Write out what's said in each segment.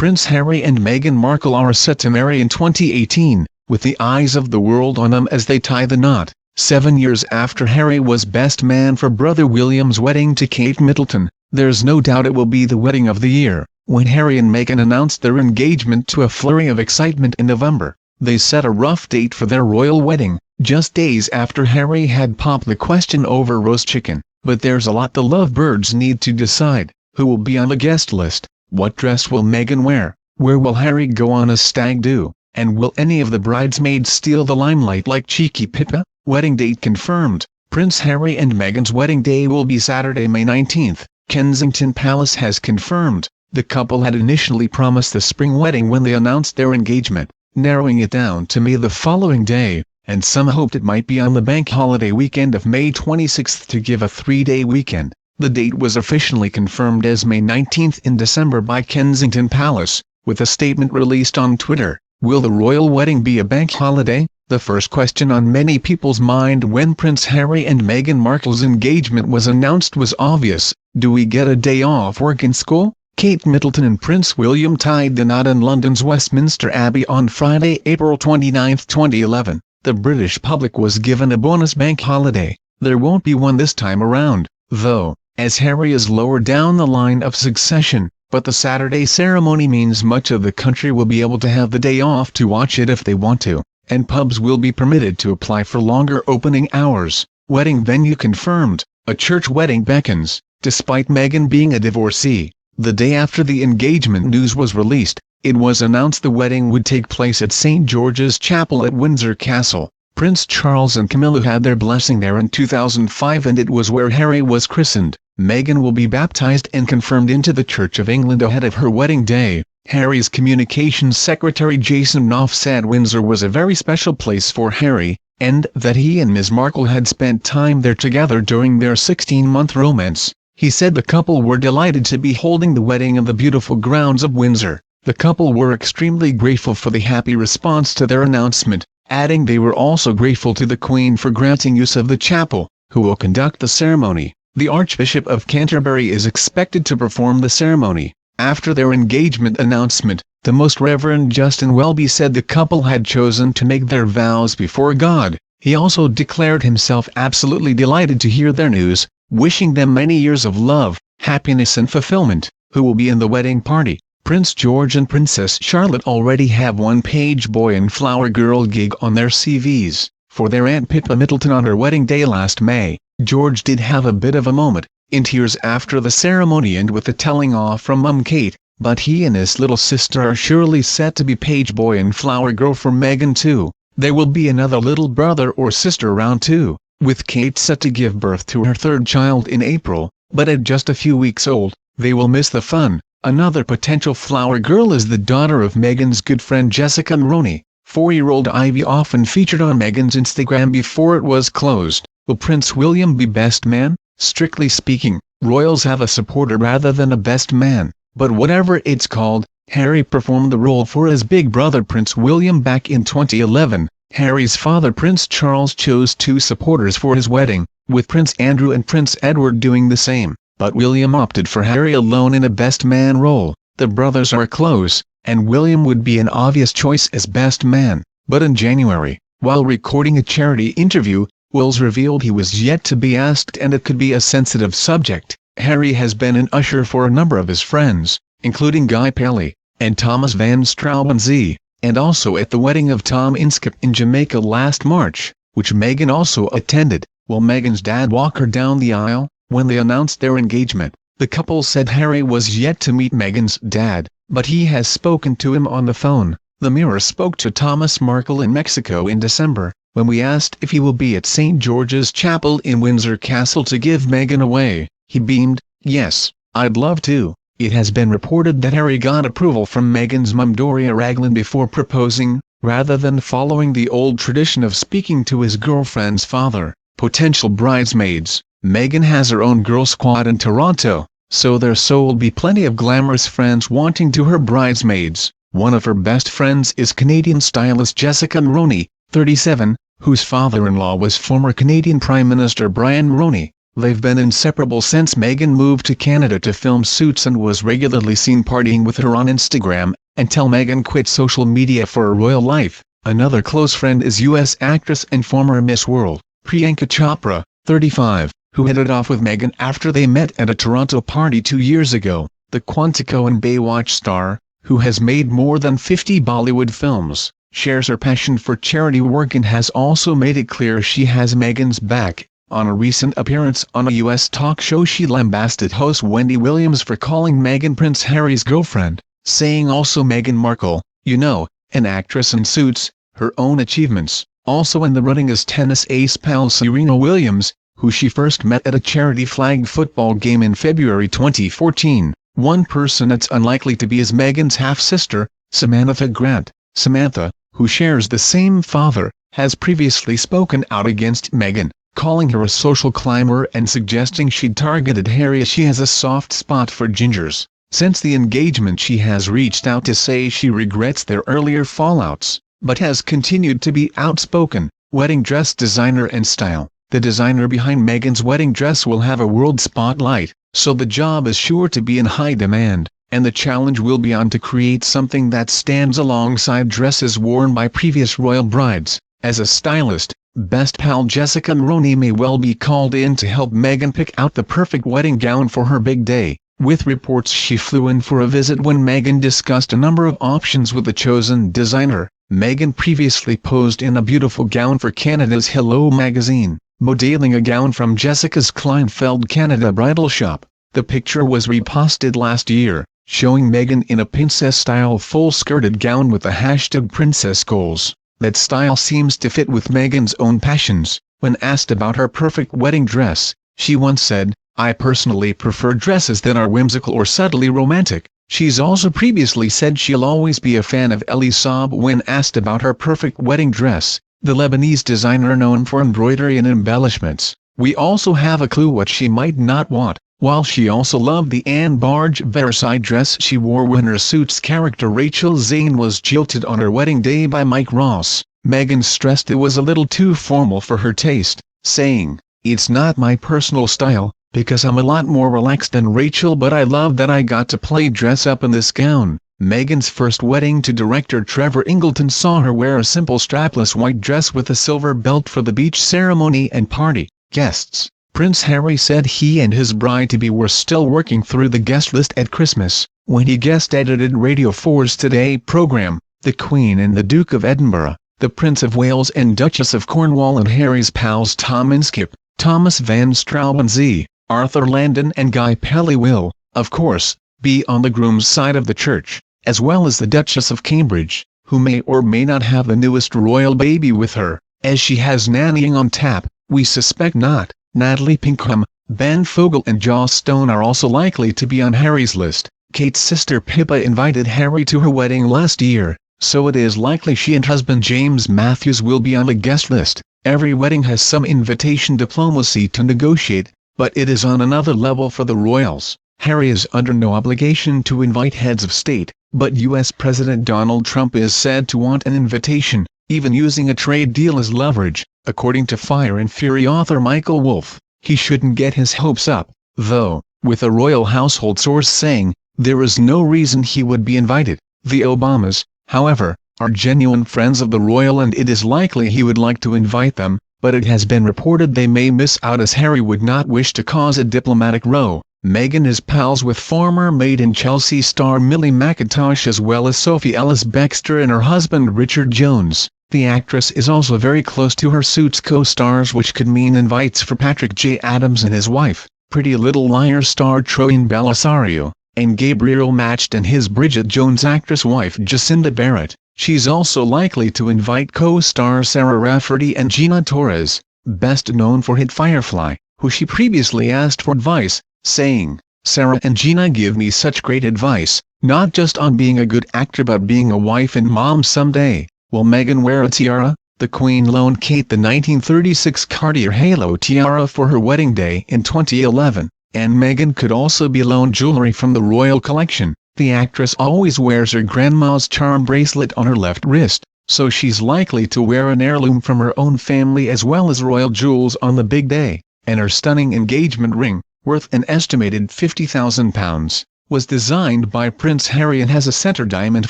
Prince Harry and Meghan Markle are set to marry in 2018, with the eyes of the world on them as they tie the knot, 7 years after Harry was best man for brother William's wedding to Kate Middleton. There's no doubt it will be the wedding of the year. When Harry and Meghan announced their engagement to a flurry of excitement in November, they set a rough date for their royal wedding, just days after Harry had popped the question over roast chicken. But there's a lot the lovebirds need to decide. Who will be on the guest list? What dress will Meghan wear? Where will Harry go on a stag do? And will any of the bridesmaids steal the limelight like cheeky Pippa? Wedding date confirmed. Prince Harry and Meghan's wedding day will be Saturday, May 19th. Kensington Palace has confirmed. The couple had initially promised the spring wedding when they announced their engagement, narrowing it down to May the following day, and some hoped it might be on the bank holiday weekend of May 26th to give a 3-day weekend. The date was officially confirmed as May 19th in December by Kensington Palace, with a statement released on Twitter. Will the royal wedding be a bank holiday? The first question on many people's mind when Prince Harry and Meghan Markle's engagement was announced was obvious. Do we get a day off work and school? Kate Middleton and Prince William tied the knot in London's Westminster Abbey on Friday, April 29, 2011. The British public was given a bonus bank holiday. There won't be one this time around, though, as Harry is lower down the line of succession, but the Saturday ceremony means much of the country will be able to have the day off to watch it if they want to, and pubs will be permitted to apply for longer opening hours. Wedding venue confirmed. A church wedding beckons, despite Meghan being a divorcee. The day after the engagement news was released, it was announced the wedding would take place at St. George's Chapel at Windsor Castle. Prince Charles and Camilla had their blessing there in 2005 and it was where Harry was christened. Meghan will be baptized and confirmed into the Church of England ahead of her wedding day. Harry's communications secretary Jason Knopf said Windsor was a very special place for Harry, and that he and Ms. Markle had spent time there together during their 16-month romance. He said the couple were delighted to be holding the wedding in the beautiful grounds of Windsor. The couple were extremely grateful for the happy response to their announcement, adding they were also grateful to the Queen for granting use of the chapel, who will conduct the ceremony. The Archbishop of Canterbury is expected to perform the ceremony. After their engagement announcement, the Most Reverend Justin Welby said the couple had chosen to make their vows before God. He also declared himself absolutely delighted to hear their news, wishing them many years of love, happiness and fulfillment. Who will be in the wedding party? Prince George and Princess Charlotte already have one page boy and flower girl gig on their CVs. For their Aunt Pippa Middleton on her wedding day last May, George did have a bit of a moment, in tears after the ceremony and with the telling off from Mum Kate, but he and his little sister are surely set to be page boy and flower girl for Meghan too. There will be another little brother or sister around too, with Kate set to give birth to her third child in April, but at just a few weeks old. They will miss the fun. Another potential flower girl is the daughter of Meghan's good friend Jessica Maroney. 4-year-old Ivy often featured on Meghan's Instagram before it was closed. Will Prince William be best man? Strictly speaking, royals have a supporter rather than a best man, but whatever it's called, Harry performed the role for his big brother Prince William back in 2011. Harry's father Prince Charles chose 2 supporters for his wedding, with Prince Andrew and Prince Edward doing the same, but William opted for Harry alone in a best man role. The brothers are close, and William would be an obvious choice as best man. But in January, while recording a charity interview, Wills revealed he was yet to be asked and it could be a sensitive subject. Harry has been an usher for a number of his friends, including Guy Pelly, and Thomas Van Straubenzee, and also at the wedding of Tom Inskip in Jamaica last March, which Meghan also attended. Will Meghan's dad walk her down the aisle? When they announced their engagement, the couple said Harry was yet to meet Meghan's dad, but he has spoken to him on the phone. The Mirror spoke to Thomas Markle in Mexico in December, when we asked if he will be at St. George's Chapel in Windsor Castle to give Meghan away. He beamed, "Yes, I'd love to." It has been reported that Harry got approval from Meghan's mum Doria Ragland before proposing, rather than following the old tradition of speaking to his girlfriend's father. Potential bridesmaids. Meghan has her own girl squad in Toronto, so will be plenty of glamorous friends wanting to her bridesmaids. One of her best friends is Canadian stylist Jessica Maroney, 37, whose father-in-law was former Canadian Prime Minister Brian Mulroney. They've been inseparable since Meghan moved to Canada to film Suits and was regularly seen partying with her on Instagram, until Meghan quit social media for a royal life. Another close friend is U.S. actress and former Miss World, Priyanka Chopra, 35, who hit it off with Meghan after they met at a Toronto party 2 years ago. The Quantico and Baywatch star, who has made more than 50 Bollywood films, shares her passion for charity work and has also made it clear she has Meghan's back. On a recent appearance on a U.S. talk show, she lambasted host Wendy Williams for calling Meghan Prince Harry's girlfriend, saying also Meghan Markle, you know, an actress in Suits, her own achievements. Also in the running is tennis ace pal Serena Williams, who she first met at a charity flag football game in February 2014. One person that's unlikely to be is Meghan's half-sister, Samantha Grant. Samantha, who shares the same father, has previously spoken out against Meghan, calling her a social climber and suggesting she'd targeted Harry as she has a soft spot for gingers. Since the engagement, she has reached out to say she regrets their earlier fallouts, but has continued to be outspoken. Wedding dress designer and style. The designer behind Meghan's wedding dress will have a world spotlight, so the job is sure to be in high demand, and the challenge will be on to create something that stands alongside dresses worn by previous royal brides. As a stylist, best pal Jessica Maroney may well be called in to help Meghan pick out the perfect wedding gown for her big day, with reports she flew in for a visit when Meghan discussed a number of options with the chosen designer. Meghan previously posed in a beautiful gown for Canada's Hello magazine, modeling a gown from Jessica's Kleinfeld Canada bridal shop. The picture was reposted last year, showing Meghan in a princess-style full-skirted gown with the hashtag Princess Goals. That style seems to fit with Meghan's own passions. When asked about her perfect wedding dress, she once said, "I personally prefer dresses that are whimsical or subtly romantic." She's also previously said she'll always be a fan of Elie Saab. When asked about her perfect wedding dress, the Lebanese designer known for embroidery and embellishments, "We also have a clue what she might not want." While she also loved the Anne Barge Versailles dress she wore when her Suits character Rachel Zane was jilted on her wedding day by Mike Ross, Meghan stressed it was a little too formal for her taste, saying, "It's not my personal style, because I'm a lot more relaxed than Rachel, but I love that I got to play dress up in this gown." Meghan's first wedding to director Trevor Ingleton saw her wear a simple strapless white dress with a silver belt for the beach ceremony and party. Guests. Prince Harry said he and his bride-to-be were still working through the guest list at Christmas, when he guest-edited Radio 4's Today programme. The Queen and the Duke of Edinburgh, the Prince of Wales and Duchess of Cornwall, and Harry's pals Tom and Skip, Thomas Van Straubenzee, Arthur Landon and Guy Pelly will, of course, be on the groom's side of the church, as well as the Duchess of Cambridge, who may or may not have the newest royal baby with her, as she has nannying on tap. We suspect not. Natalie Pinkham, Ben Fogle and Joss Stone are also likely to be on Harry's list. Kate's sister Pippa invited Harry to her wedding last year, so it is likely she and husband James Matthews will be on the guest list. Every wedding has some invitation diplomacy to negotiate, but it is on another level for the royals. Harry is under no obligation to invite heads of state, but U.S. President Donald Trump is said to want an invitation, even using a trade deal as leverage. According to Fire and Fury author Michael Wolff, he shouldn't get his hopes up, though, with a royal household source saying, there is no reason he would be invited. The Obamas, however, are genuine friends of the royal and it is likely he would like to invite them, but it has been reported they may miss out as Harry would not wish to cause a diplomatic row. Meghan is pals with former Made in Chelsea star Millie McIntosh as well as Sophie Ellis-Bextor and her husband Richard Jones. The actress is also very close to her Suits co-stars, which could mean invites for Patrick J. Adams and his wife, Pretty Little Liars star Troian Bellisario, and Gabriel Macht and his Bridget Jones actress wife Jacinda Barrett. She's also likely to invite co-stars Sarah Rafferty and Gina Torres, best known for hit Firefly, who she previously asked for advice, saying, "Sarah and Gina give me such great advice, not just on being a good actor but being a wife and mom someday." Will Meghan wear a tiara? The Queen loaned Kate the 1936 Cartier Halo tiara for her wedding day in 2011, and Meghan could also be loaned jewelry from the royal collection. The actress always wears her grandma's charm bracelet on her left wrist, so she's likely to wear an heirloom from her own family as well as royal jewels on the big day. and her stunning engagement ring, worth an estimated £50,000, was designed by Prince Harry and has a center diamond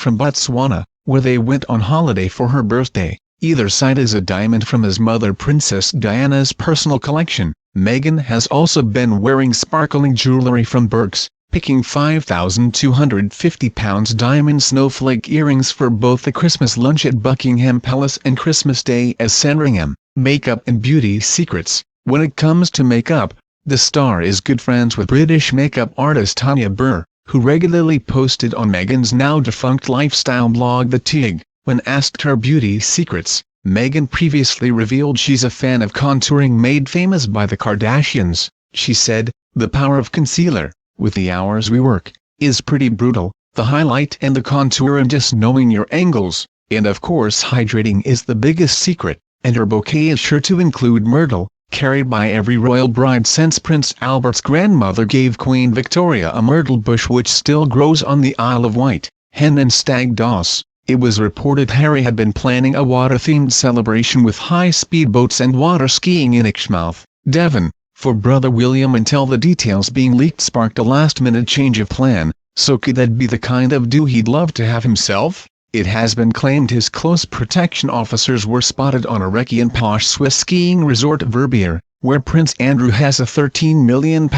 from Botswana, where they went on holiday for her birthday. Either side is a diamond from his mother Princess Diana's personal collection. Meghan has also been wearing sparkling jewelry from Burke's, picking £5,250 diamond snowflake earrings for both the Christmas lunch at Buckingham Palace and Christmas Day as Sandringham. Makeup and beauty secrets. When it comes to makeup, the star is good friends with British makeup artist Tanya Burr, who regularly posted on Meghan's now-defunct lifestyle blog The Tig. When asked her beauty secrets, Meghan previously revealed she's a fan of contouring made famous by the Kardashians. She said, "The power of concealer, with the hours we work, is pretty brutal. The highlight and the contour and just knowing your angles. And of course hydrating is the biggest secret." And her bouquet is sure to include myrtle, carried by every royal bride since Prince Albert's grandmother gave Queen Victoria a myrtle bush which still grows on the Isle of Wight, Hen and Stag Doss. It was reported Harry had been planning a water-themed celebration with high-speed boats and water skiing in Exmouth, Devon, for brother William until the details being leaked sparked a last-minute change of plan. So could that be the kind of do he'd love to have himself? It has been claimed his close protection officers were spotted on a recce and posh Swiss skiing resort Verbier, where Prince Andrew has a £13 million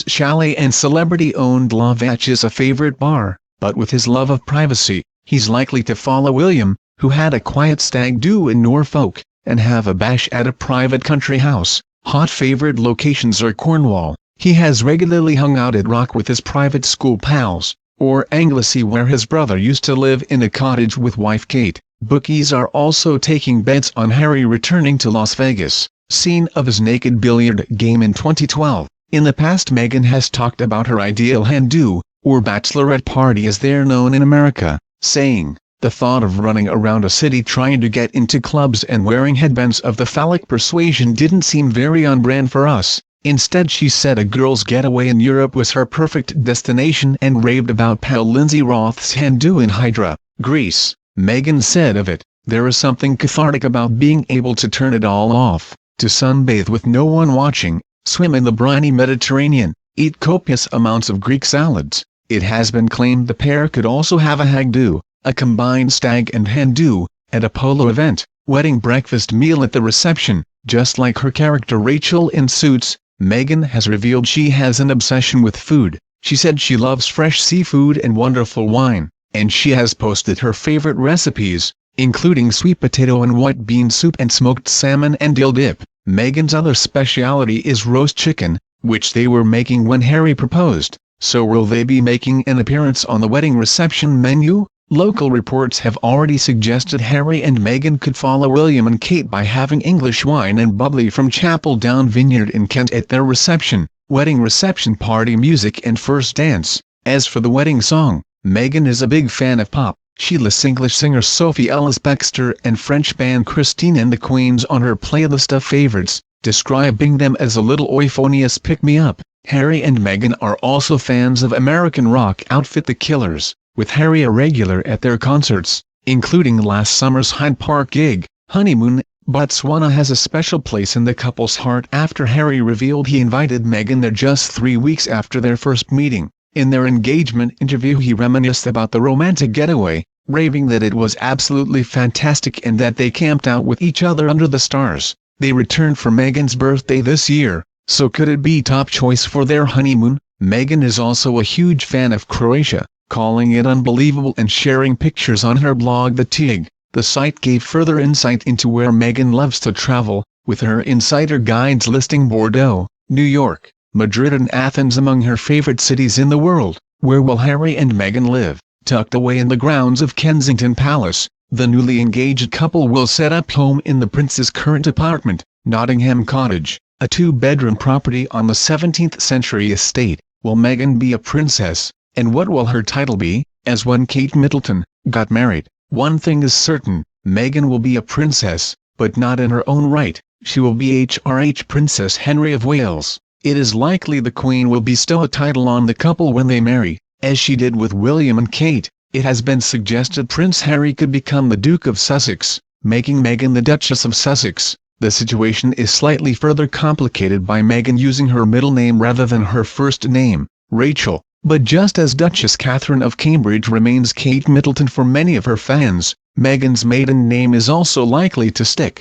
chalet and celebrity-owned La Vache is a favourite bar. But with his love of privacy, he's likely to follow William, who had a quiet stag do in Norfolk, and have a bash at a private country house. Hot favourite locations are Cornwall. He has regularly hung out at Rock with his private school pals, or Anglesey where his brother used to live in a cottage with wife Kate. Bookies are also taking bets on Harry returning to Las Vegas, scene of his naked billiard game in 2012. In the past Meghan has talked about her ideal hen-do, or bachelorette party as they're known in America, saying, "The thought of running around a city trying to get into clubs and wearing headbands of the phallic persuasion didn't seem very on brand for us." Instead she said a girl's getaway in Europe was her perfect destination and raved about pal Lindsay Roth's hen-do in Hydra, Greece. Meghan said of it, "There is something cathartic about being able to turn it all off, to sunbathe with no one watching, swim in the briny Mediterranean, eat copious amounts of Greek salads." It has been claimed the pair could also have a hag-do, a combined stag and hen-do, at a polo event, wedding breakfast meal at the reception, just like her character Rachel in Suits. Meghan has revealed she has an obsession with food. She said she loves fresh seafood and wonderful wine, and she has posted her favorite recipes, including sweet potato and white bean soup and smoked salmon and dill dip. Meghan's other speciality is roast chicken, which they were making when Harry proposed. So will they be making an appearance on the wedding reception menu? Local reports have already suggested Harry and Meghan could follow William and Kate by having English wine and bubbly from Chapel Down Vineyard in Kent at their reception, wedding reception party music and first dance. As for the wedding song, Meghan is a big fan of pop. She lists English singer Sophie Ellis-Bextor and French band Christine and the Queens on her playlist of favorites, describing them as a little euphonious pick-me-up. Harry and Meghan are also fans of American rock outfit The Killers, with Harry a regular at their concerts, including last summer's Hyde Park gig. Honeymoon. Botswana has a special place in the couple's heart after Harry revealed he invited Meghan there just 3 weeks after their first meeting. In their engagement interview he reminisced about the romantic getaway, raving that it was absolutely fantastic and that they camped out with each other under the stars. They returned for Meghan's birthday this year, so could it be top choice for their honeymoon? Meghan is also a huge fan of Croatia, calling it unbelievable and sharing pictures on her blog The Tig. The site gave further insight into where Meghan loves to travel, with her insider guides listing Bordeaux, New York, Madrid and Athens among her favorite cities in the world. Where will Harry and Meghan live? Tucked away in the grounds of Kensington Palace, the newly engaged couple will set up home in the prince's current apartment, Nottingham Cottage, a 2-bedroom property on the 17th-century estate. Will Meghan be a princess, and what will her title be? As when Kate Middleton got married, one thing is certain, Meghan will be a princess, but not in her own right. She will be HRH Princess Henry of Wales. It is likely the Queen will bestow a title on the couple when they marry, as she did with William and Kate. It has been suggested Prince Harry could become the Duke of Sussex, making Meghan the Duchess of Sussex. The situation is slightly further complicated by Meghan using her middle name rather than her first name, Rachel, but just as Duchess Catherine of Cambridge remains Kate Middleton for many of her fans, Meghan's maiden name is also likely to stick.